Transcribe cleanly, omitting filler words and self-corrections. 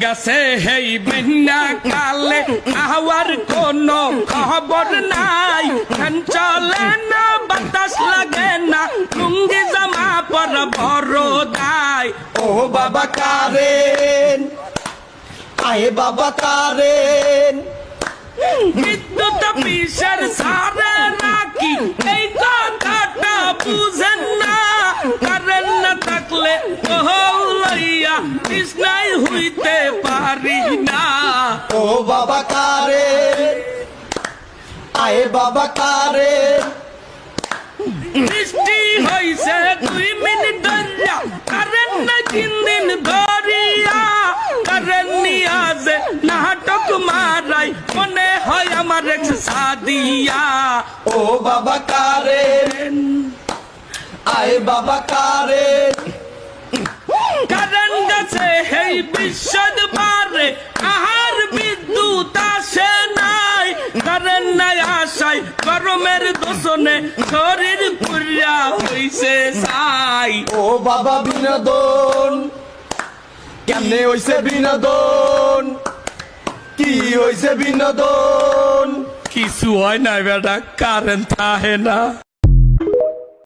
গাছে হেই বেন্না কালে আওয়ার কোনো খবর নাই, ফ্যান চলে না বাতাস লাগে না, লুঙ্গি জামা পর বড় দায়। ও বাবা কারেন, আয়ে বাবা কারেন, বিদ্যুৎ অফিসের সারে নাকি এই কথাটা বুঝেন না, কারেন্ট না থাকলে লইয়া কৃষ্ণাই হইতে পারি না। ও বাবা কারেন, আয়ে বাবা কারেন, বৃষ্টি হইছে 2 মিনিট ধরিয়া, কারেন্ট নাই 3 দিন ধরিয়া, কারেন্ট নিয়া যে নাটক মারাই মনে হয় আমার এক্স সাদিয়া। ও বাবা কারেন, আয়ে বাবা কারেন, কারেন্ট গেছে এই বিশ্বদ পারে, আহার বিদ্যুৎ আসে নাই, কারেন্ট নাই আসায় গরমের দোষণে শরীর পুরিয়া হইছে ছাই। ও বাবা বিনোদন, কেমনে হইছে বিনোদন, কি হইছে বিনোদন? কিছু হয় না বেটা, কারেন্ট থাকে না।